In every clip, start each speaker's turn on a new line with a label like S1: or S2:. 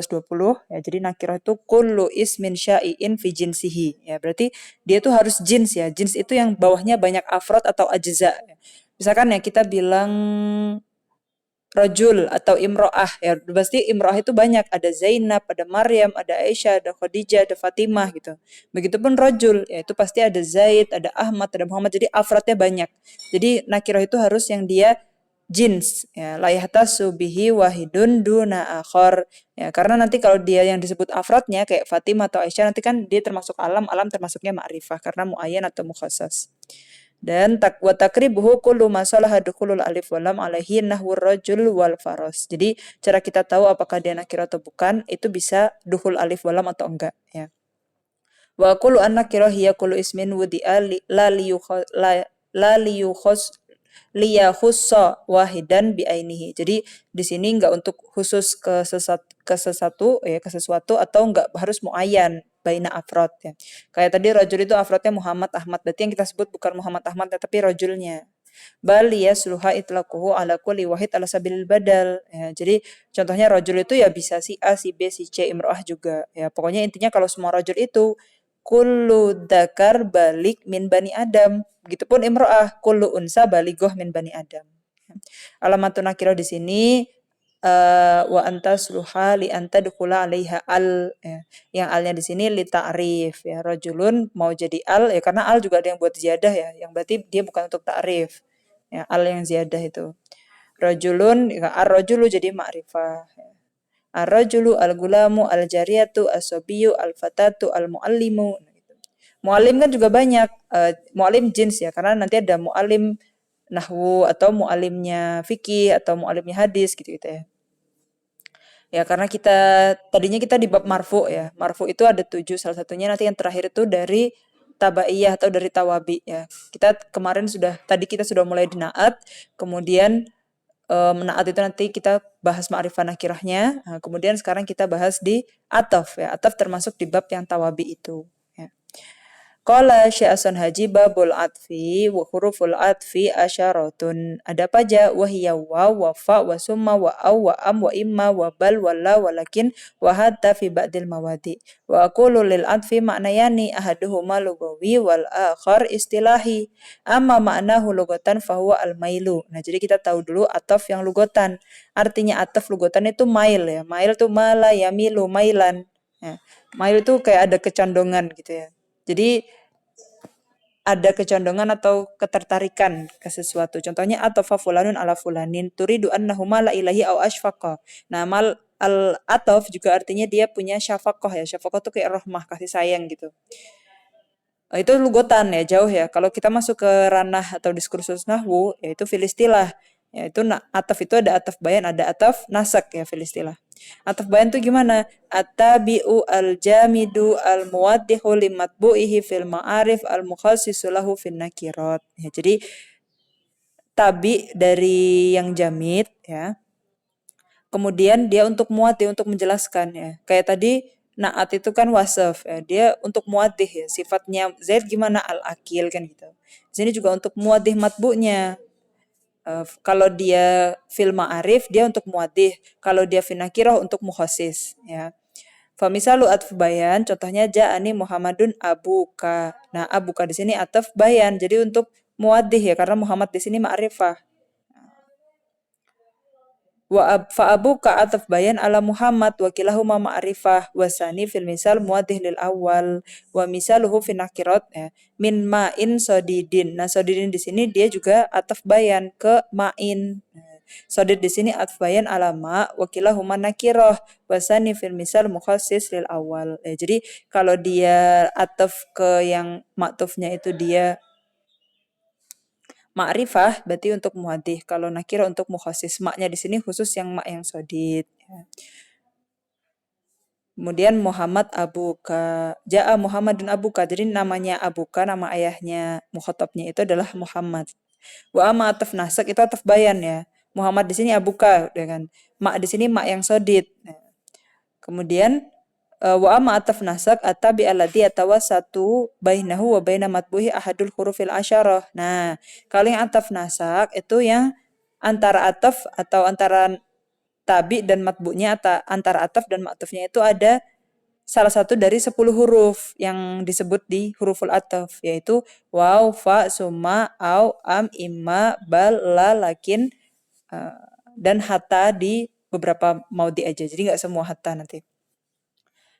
S1: 20 ya. Jadi nakirah itu kullu ismin syai'in fi jinsihi ya. Berarti dia itu harus jins ya. Jins itu yang bawahnya banyak afrod atau ajza. Misalkan ya kita bilang rajul atau imro'ah ya. Pasti imro'ah itu banyak. Ada Zainab, ada Maryam, ada Aisyah, ada Khadijah, ada Fatimah gitu. Begitupun rajul ya itu pasti ada Zaid, ada Ahmad, ada Muhammad. Jadi afrodnya banyak. Jadi nakirah itu harus yang dia jins ya, la yahtasu bihi wahidun duna akhar ya, karena nanti kalau dia yang disebut afrodnya kayak Fatimah atau Aisyah nanti kan dia termasuk alam, alam termasuknya ma'rifah karena muayyan atau mukhassas. Dan wa takribuhu kullu ma salaha dukhulul alif wa lam alaihi nahwur rajul wal faros. Jadi cara kita tahu apakah dia nakirah atau bukan itu bisa dukhul alif wa lam atau enggak ya. Wa kullu an nakirah hiya kullu ismin wudi'a la liyukhos liyahussa wahidan biainihi. Jadi di sini enggak untuk khusus ke sesuatu atau enggak harus muayyan baina afrod ya. Kayak tadi rajul itu afrodnya Muhammad Ahmad, berarti yang kita sebut bukan Muhammad Ahmad tapi rajulnya. Bal yasluha itlaquhu ala kulli wahid ala sabilil badal ya. Jadi contohnya rajul itu ya bisa si A, si B, si C, imro'ah juga ya. Pokoknya intinya kalau semua rajul itu kullu dzakar balik min bani Adam. Begitupun imro'ah kullu unsa baligoh min bani Adam. Alamatun nakirah di sini wa anta sluha li anta dukula alaiha al ya. Yang alnya di sini li ta'rif ya. Rajulun mau jadi al ya karena al juga ada yang buat ziyadah ya. Yang berarti dia bukan untuk ta'rif. Ya, al yang ziyadah itu. Rajulun ya, ar-rajulu jadi ma'rifah ya. Ar-rajulu al-gulamu al-jariyatu as-sabiyyu al-fatatu al-muallimu. Muallim kan juga banyak. Muallim jins ya karena nanti ada muallim nahwu atau muallimnya fikih atau muallimnya hadis gitu-gitu ya. Ya karena tadinya kita di bab marfu ya. Marfu itu ada 7, salah satunya nanti yang terakhir itu dari tabaiyah atau dari tawabi ya. Tadi kita sudah mulai di naat, kemudian naat itu nanti kita bahas ma'rifah nakirahnya. Nah, kemudian sekarang kita bahas di ataf ya. Ataf termasuk di bab yang tawabi itu. Ya. Qala Sya'asun Haji babul atfi wa huruful atfi asyaratun. Ada apa aja? Wa hiya wa fa wa summa wa aw wa am wa imma wa bal wa la walakin wa hatta fi ba'dil mawadi. Wa aqulu lil atfi ma'nayani ahaduhuma lugawi wal akhar istilahi. Amma ma'nahu lugatan fahuwa al mailu. Nah, jadi kita tahu dulu ataf yang lugatan. Artinya ataf lugatan itu mail ya. Mail itu mala yamilu mailan. Ya. Mail itu kayak ada kecondongan gitu ya. Jadi ada kecondongan atau ketertarikan ke sesuatu. Contohnya atafa fulanun ala fulanin turidu annahuma la ilahi au ashfaqa. Nah, al ataf juga artinya dia punya syafaqah ya. Syafaqah itu kayak rahmah, kasih sayang gitu. Itu lugotan ya, jauh ya. Kalau kita masuk ke ranah atau diskursus nahwu, yaitu filistilah. Yaitu ataf itu ada ataf bayan, ada ataf nasak ya filistilah. Ataf bayan itu gimana? At-tabi'u al-jamidu al-muwaddihu limatbu'ihi fil ma'arif al-mukhassisu lahu fin nakirat. Ya, jadi tabi dari yang jamid ya. Kemudian dia untuk muwaddi untuk menjelaskan ya. Kayak tadi naat itu kan wasaf ya. Dia untuk muwaddih ya. Sifatnya Zaid gimana al-akil kan gitu. Di sini juga untuk muwaddih matbu'nya. Kalau dia fil ma'arif dia untuk muwaddih, kalau dia fil nakirah untuk mukhasis ya. Famisalu atf bayan, contohnya ja'ani Muhammadun abuka. Nah, abuka di sini atf bayan, jadi untuk muwaddih ya karena Muhammad di sini ma'rifah. Fa abuka atf bayan ala Muhammad wa kilahuma ma'rifah wasani fil misal muwaddih lil awal wa misaluhu fi nakirat ya. Min ma'in sodidin. Nah, sodidin di sini dia juga atf bayan ke ma'in. Sodid di sini atf bayan ala ma wa kilahuma nakirah wasani fil misal mukhassis lil awal. Jadi kalau dia atf ke yang maktufnya itu dia ma'rifah berarti untuk muhaddih. Kalau nakirah untuk mukhasis. Maknya di sini khusus yang mak yang sodid. Ya. Kemudian Muhammad abuka. Ja'a Muhammadun abuka. Jadi namanya abuka, nama ayahnya mukhatabnya itu adalah Muhammad. Wa ama ataf nasak itu ataf bayan ya. Muhammad di sini abuka dengan mak di sini mak yang sodid. Nah. Kemudian wa amma ataf nasak atabi alladhi atawassatu bainahu wa baina matbuhi ahadul hurufil asyarah. Nah, kalau yang ataf nasak itu yang antara ataf atau antara tabi dan matbu'nya antara ataf dan ma'tufnya itu ada salah satu dari 10 huruf yang disebut di huruful ataf, yaitu waw, fa, summa, au, am, imma, bal, la, lakin, dan hatta di beberapa maudi aja. Jadi nggak semua hatta nanti.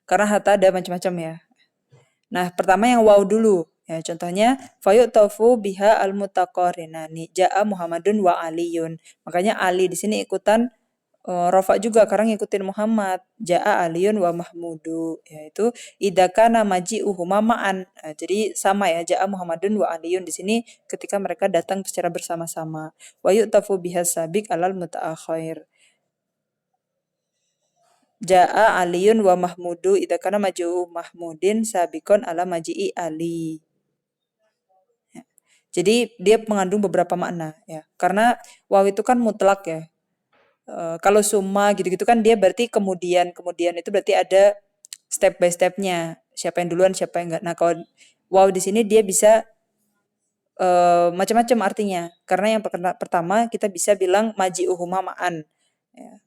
S1: Karena hatta ada macam-macam ya. Nah, pertama yang waw dulu. Ya, contohnya fayu'tafu biha al-mutaqarinani ja'a Muhammadun wa Aliyun. Makanya Ali di sini ikutan rafa juga karena ngikutin Muhammad. Ja'a Aliyun wa Mahmudu, yaitu idza kana maji'uhuma ma'an. Nah, jadi sama ya, ja'a Muhammadun wa Aliyun di sini ketika mereka datang secara bersama-sama. Wa yu'tafu biha sabiq alal mutaakhir. Ja'a Aliyun wa Mahmudu idza kana maji'u Mahmudin sabiqon ala maji'i Ali. Ya. Jadi dia mengandung beberapa makna ya. Karena waw itu kan mutlak ya. Kalau summa gitu-gitu kan dia berarti kemudian itu berarti ada step by stepnya, siapa yang duluan siapa yang enggak. Nah kalau waw di sini dia bisa macam-macam artinya, karena yang pertama kita bisa bilang maji'uhuma ma'an ya.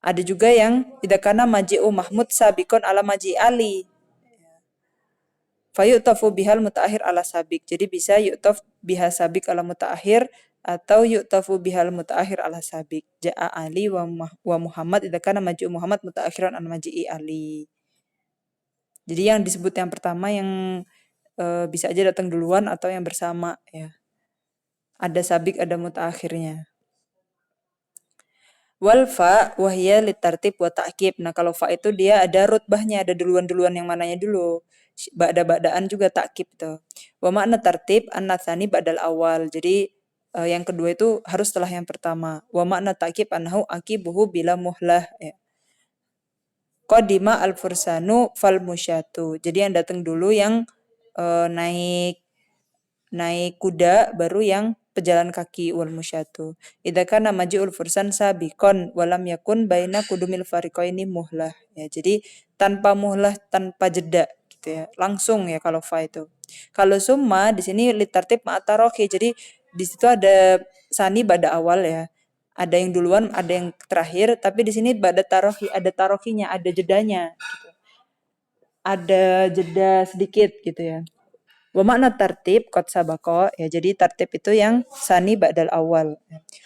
S1: Ada juga yang tidak karena maji'u Mahmud sabikon ala maji Ali, fayu'tafu bihal mutaakhir ala sabik. Jadi bisa yu'taf biha sabik ala mutaakhir atau yu'tafu bihal mutaakhir ala sabik. Ja'a Ali wa Muhammad idza kana maji'u Muhammad mutaakhiran an maji'i Ali. Jadi yang disebut yang pertama yang bisa aja datang duluan atau yang bersama ya. Ada sabik, ada mutaakhirnya. Wal fa wahya litartib wa ta'kib. Nah, kalau fa itu dia ada rutbahnya, ada duluan-duluan yang mananya dulu. Ba'da-ba'daan juga ta'kib tuh. Wa makna tartib an-natsani ba'dal awal. Jadi yang kedua itu harus setelah yang pertama. Wa makna ta'kib annahu aqibuhu bila muhlah ya. Qadima al-fursanu fal musyatu. Jadi yang datang dulu yang naik kuda, baru yang pejalan kaki wal musyatu. Idza kana maji'ul fursan sabiqon walam yakun baina kudumil fariqaini muhlah. Ya, jadi tanpa muhlah, tanpa jeda gitu ya. Langsung ya kalau fa itu. Kalau summa di sini litartib ma'ataroki. Jadi di situ ada sani pada awal ya. Ada yang duluan, ada yang terakhir, tapi di sini pada tarohi, ada tarokinya, ada jedanya gitu. Ada jeda sedikit gitu ya. Wa makna tartib qad sabaqo ya, jadi tartib itu yang sani ba'dal awal.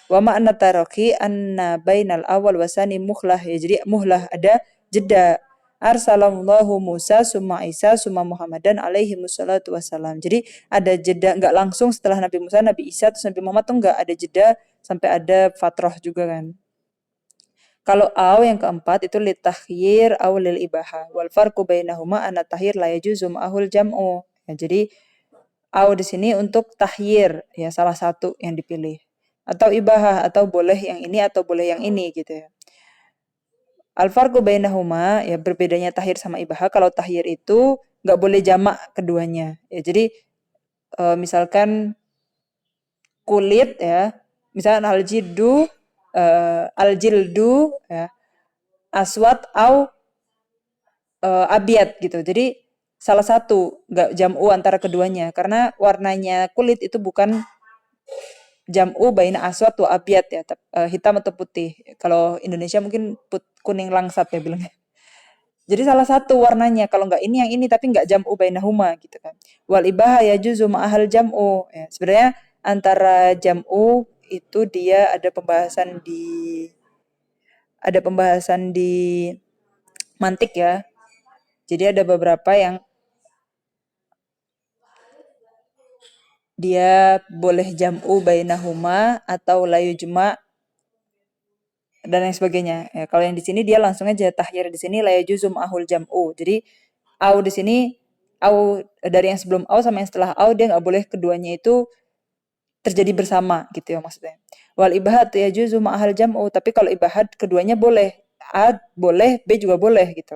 S1: Wa makna taraki anna bainal awal wa sani muhlah ya, jadi muhlah ada jeda. Arsalallahu Musa summa Isa summa Muhammadan alaihi wassalatu wassalam. Jadi ada jeda, enggak langsung setelah Nabi Musa, Nabi Isa terus Nabi Muhammad tuh enggak, ada jeda sampai ada fatrah juga kan. Kalau aw yang keempat itu litakhyir aw lil ibaha wal farqu bainahuma anna tahyir la yajuzu ma'ahul jam'u. Ya, jadi aw di sini untuk tahyir ya, salah satu yang dipilih, atau ibahah atau boleh yang ini atau boleh yang ini gitu ya. Al farqu bainahuma ya, berbedanya tahyir sama ibahah. Kalau tahyir itu nggak boleh jamak keduanya ya. Jadi misalkan kulit ya, misalkan al jildu ya, aswat au abyad gitu. Jadi salah satu, nggak jam'u antara keduanya, karena warnanya kulit itu bukan jam'u baina aswad wa abyad ya, hitam atau putih. Kalau Indonesia mungkin kuning langsat ya bilangnya. Jadi salah satu warnanya, kalau nggak ini yang ini, tapi nggak jam'u bainahuma gitu kan. Wal ibaha yajuzu ma'ahal jam'u ya. Sebenarnya antara jam'u itu dia ada pembahasan di mantik ya. Jadi ada beberapa yang dia boleh jam'u bainahuma atau la yujma dan lain sebagainya. Ya, kalau yang di sini dia langsung aja tahyir di sini la yajuzu ma'ahul jam'u. Jadi au di sini, au dari yang sebelum au sama yang setelah au dia nggak boleh keduanya itu terjadi bersama gitu ya maksudnya. Wal ibahat yajuzu ma'ahal jam'u, tapi kalau ibahat keduanya boleh. A boleh, B juga boleh gitu.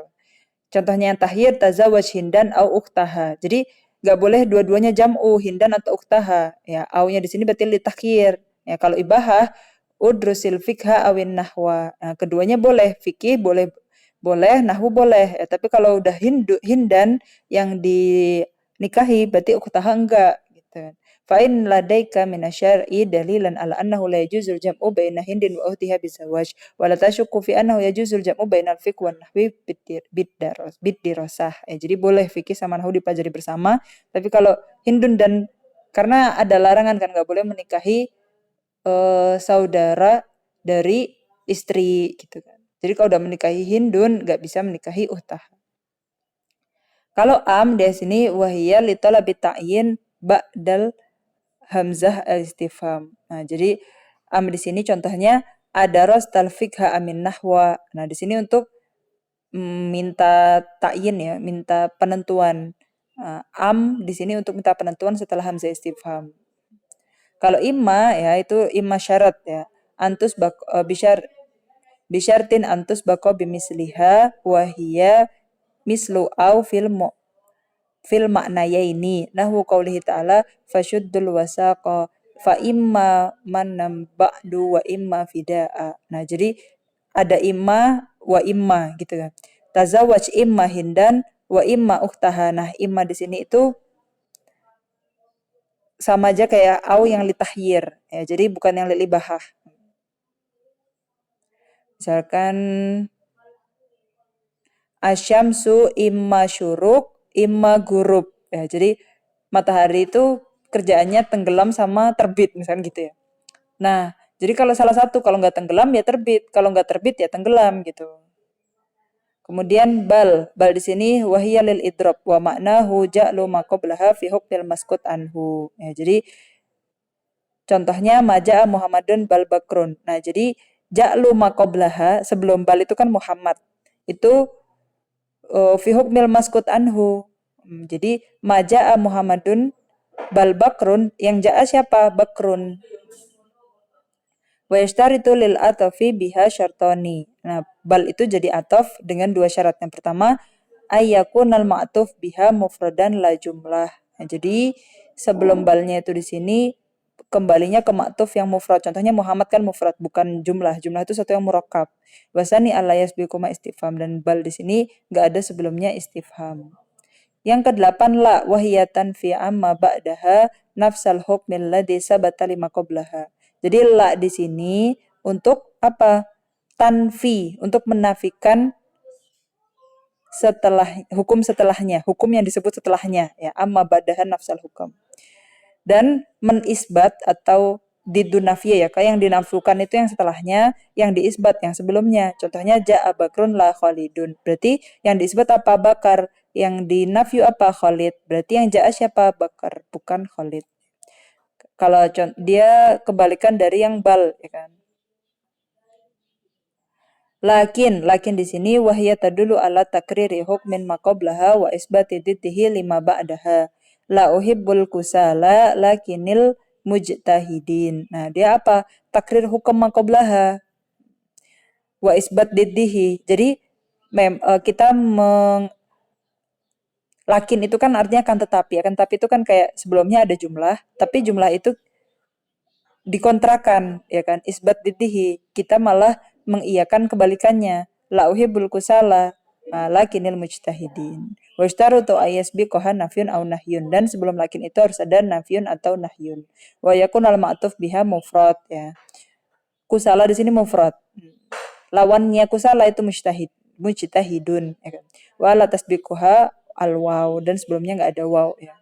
S1: Contohnya yang tahyir tazawwaj hindan au ukhtaha. Jadi nggak boleh dua-duanya jam'u hindan atau ukhtaha. Ya, au-nya di sini berarti litakhir. Ya, kalau ibahah udrusil fikha awin nahwa. Nah, keduanya boleh, fikih boleh, nahwu boleh. Ya, tapi kalau udah hindan yang dinikahi berarti ukhtaha enggak gitu. فإن لديك من الشرع دليلا على أنه لا يجوز الجمع بين هند وأختها بالزواج ولا تشك في أنه يجوز الجمع بين الفقه والنحو بالدراسة. Jadi boleh fikih sama nahwu dipelajari bersama, tapi kalau Hindun dan karena ada larangan kan nggak boleh menikahi saudara dari istri gitu kan. Jadi kalau udah menikahi Hindun nggak bisa menikahi uhtah. Kalau am di sini wahiyya li talabi ta'yin ba'dal hamzah al-istifham. Nah, jadi am di sini contohnya adaros talfikha amin nahwa. Nah, di sini untuk minta ta'yin ya, minta penentuan. Am di sini untuk minta penentuan setelah hamzah istifham. Kalau imma ya itu imma syarat ya. Antus bisyartin antus bako bimisliha wahiyya mislu au fil maknayaini nahwu qaulihi ta'ala fashuddul wasaqa fa imma manam ba'du wa imma fida'a. Nah, jadi ada imma wa imma gitu kan. Tazawwaj imma hindan wa imma ukhtaha. Nah, imma di sini itu sama aja kayak au yang litahyir ya. Jadi bukan yang lilibahah. Misalkan asyamsu imma syuruk imma gurub. Ya, jadi matahari itu kerjaannya tenggelam sama terbit misalnya gitu ya. Nah, jadi kalau salah satu kalau nggak tenggelam ya terbit, kalau nggak terbit ya tenggelam gitu. Kemudian bal di sini wahiyya lil idrob wa maknahu ja'lu ma qablaha fi hukmil maskut anhu. Ya, jadi contohnya maja'a Muhammadun bal bakrun. Nah, jadi ja'lu ma qablaha sebelum bal itu kan Muhammad. Itu fi hukmil maskut anhu. Jadi maja'a Muhammadun bal bakrun, yang ja'a siapa? Bakrun. Wa yashtaritu lil atafi biha syartani. Nah, bal itu jadi ataf dengan dua syarat. Yang pertama, ayyakunal ma'tuf biha mufradan la jumlah. Nah, jadi sebelum balnya itu di sini kembalinya ke ma'tuf yang mufrad. Contohnya Muhammad kan mufrad bukan jumlah. Jumlah itu satu yang murakkab. Wasani ala yasbiquma istifham, dan bal di sini enggak ada sebelumnya istifham. Yang kedelapan la wahiyatan fi amma ba'daha nafsal hukmil ladzi sabata lima qablaha. Jadi la di sini untuk apa? Tanfi, untuk menafikan setelah hukum setelahnya, hukum yang disebut setelahnya ya, amma ba'daha nafsal hukum. Dan menisbat atau didunafiyah ya, kayak yang dinafikan itu yang setelahnya, yang diisbat yang sebelumnya. Contohnya ja'a bakrun la khalidun. Berarti yang diisbat apa? Bakar. Yang dinafyu apa? Khalid. Berarti yang ja'a siapa? Bakar, bukan Khalid. Kalau dia kebalikan dari yang bal ya kan. Lakin di sini wahya tadulu ala takriri hukmin maqablaha wa isbati diddihi lima ba'daha. La uhibbul kusala lakinil mujtahidin. Nah, dia apa? Takrir hukum maqablaha wa isbat diddihi. Jadi kita lakin itu kan artinya kan tetapi, akan tetapi itu kan kayak sebelumnya ada jumlah, tapi jumlah itu dikontrakan ya kan, isbat diddihi, kita malah mengiyakan kebalikannya, la uhibbul kusala lakinil mujtahidin. Wa yashtarutu ayasbiqaha nafyun au nahyun, dan sebelum lakin itu harus ada nafyun atau nahyun. Wa yakun al ma'tuf biha mufrad ya. Kusala di sini mufrad. Lawannya kusala itu mujtahidun ya kan. Wa la tasbiquha al waw, dan sebelumnya enggak ada waw ya.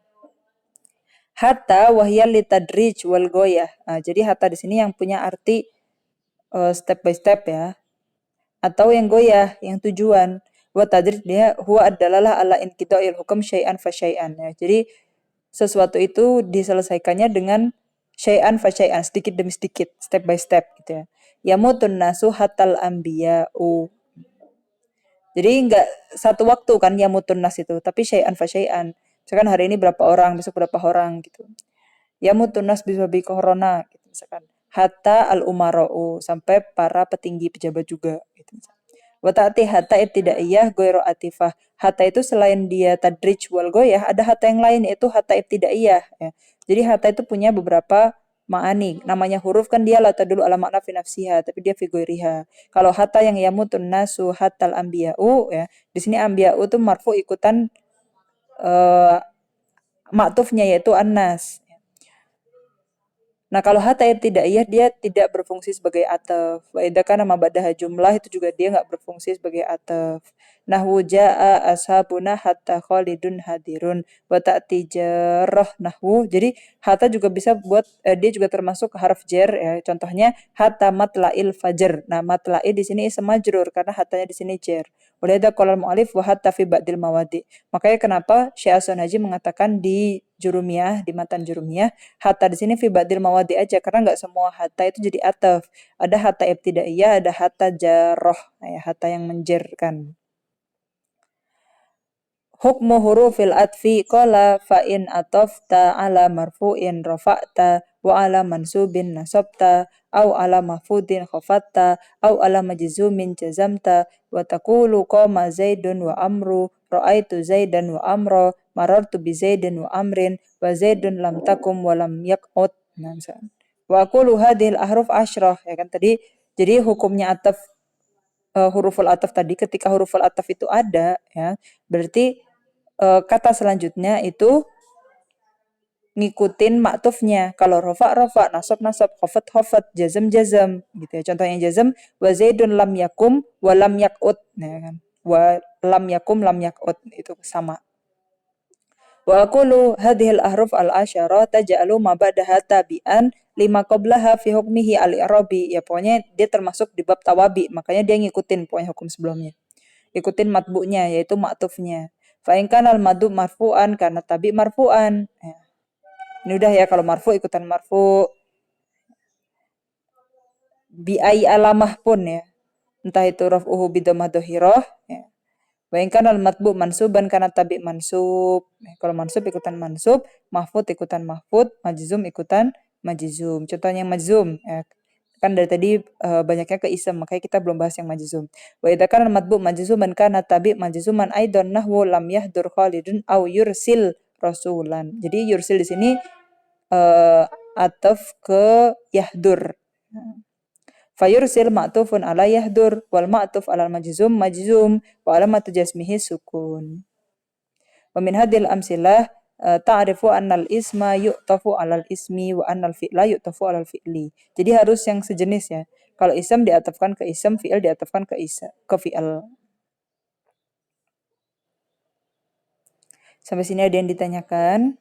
S1: Hatta wahya litadrij wal goyah. Nah, jadi hatta di sini yang punya arti step by step ya. Atau yang goyah, yang tujuan. Wa tadrij dia huwa adalah ala inqita'il hukum syai'an fa syai'an ya. Jadi sesuatu itu diselesaikannya dengan syai'an fa syai'an, sedikit demi sedikit, step by step gitu ya. Yamutun nasu hatal anbiya'u. Jadi enggak satu waktu kan yamutun nas itu, tapi syai'an fa syai'an. Misalkan hari ini berapa orang, besok berapa orang gitu. Yamutun nas bisababi corona gitu misalkan. Hatta al-umara'u, sampai para petinggi pejabat juga gitu. Wa ta'ti hatta ibtidaiyah ghairu atifah. Hatta itu selain dia tadrij wal goyah, ada hatta yang lain yaitu hatta ibtidaiyah ya. Jadi hatta itu punya beberapa ma'ani. Namanya huruf kan dia la tadulu ala makna fi nafsiha, tapi dia fi ghairiha. Kalau hatta yang yamutun nasu hatal anbiya'u ya, di sini anbiya'u itu marfu ikutan maktufnya yaitu annas. Nah, kalau hatta ibtidaiyah dia tidak berfungsi sebagai ataf. Wa idza kana ma ba'daha jumlah itu juga dia nggak berfungsi sebagai ataf. Nahwu jaa ashabuna hatta Khalidun hadirun wa ta'ti jarrah nahwu. Jadi hatta juga bisa buat dia juga termasuk harf jar ya. Contohnya hatta matla'il fajr. Nah, matla'i di sini ism majrur karena hattanya di sini jar. Walidha qala al-mu'allif wa hatta fi ba'dil mawadi. Makanya kenapa Syekh As-Sunaji mengatakan di jurumiyah, di matan jurumiyah, hatta di sini fi ba'dil mawadi aja karena nggak semua hatta itu jadi ataf. Ada hatta ibtidaiyah, ada hatta jarroh, ya, hatta yang menjerkan. Hukmu hurufil atfi qala fa in atafta ala marfu'in rafa'ta wa ala mansubin nasabta au ala mahfudin khafatta au ala majzumin jazamta wa taqulu qama zaidun wa amru ra'aitu zaidan wa amra marartu bi zaidin wa amrin wa zaidun lam takum wa lam yaq'ud. Nah, misalnya. Wa aqulu hadhil ahruf asyrah ya kan tadi. Jadi hukumnya ataf huruful ataf tadi ketika huruful ataf itu ada ya berarti kata selanjutnya itu ngikutin maktufnya. Kalau rofa rofa, nasab nasab, khofat khofat, jazam jazam gitu ya. Contohnya jazam wa zaidun lam yakum wa lam yakut. Nah kan. Wa lam yakum lam yakut itu sama. Wa aqulu hadhil ahruf al-asyara taj'alu ma ba'daha tabi'an lima qablaha fi hukmihi al-i'rabi. Ya pokoknya dia termasuk di bab tawabi, makanya dia ngikutin pokoknya hukum sebelumnya. Ikutin matbu'nya yaitu maktufnya. Fa in kana al-madu marfu'an karena tabi marfu'an. Ya. Ini udah ya kalau marfu ikutan marfu. Bi ai alamah pun ya. Entah itu raf'uhu bi dhammah dhahirah ya. Wa in kana al-matbu mansuban karena tabi mansub. Ya, kalau mansub ikutan mansub, mahfud ikutan mahfud, majzum ikutan majzum. Contohnya yang majzum ya. Kan dari tadi banyaknya ke ism, makanya kita belum bahas yang majzum. Wa idza kana al-matbu majzuman kana tabi majzuman aidan nahwu lam yahdur Khalidun au yursil rasulan. Jadi yursil di sini ataf ke yahdur. Fayursil ma'tufun ala yahdur wal ma'tuf ala majzum majzum wa alamatu jasmihi sukun. Wa min hadhil amsilah ta'rifu annal isma yu'tafu alal ismi wa annal fi'la yu'tafu alal fi'li. Jadi harus yang sejenis ya. Kalau ism diatafkan ke ism, fi'il diatafkan ke fi'il. Sampai sini ada yang ditanyakan?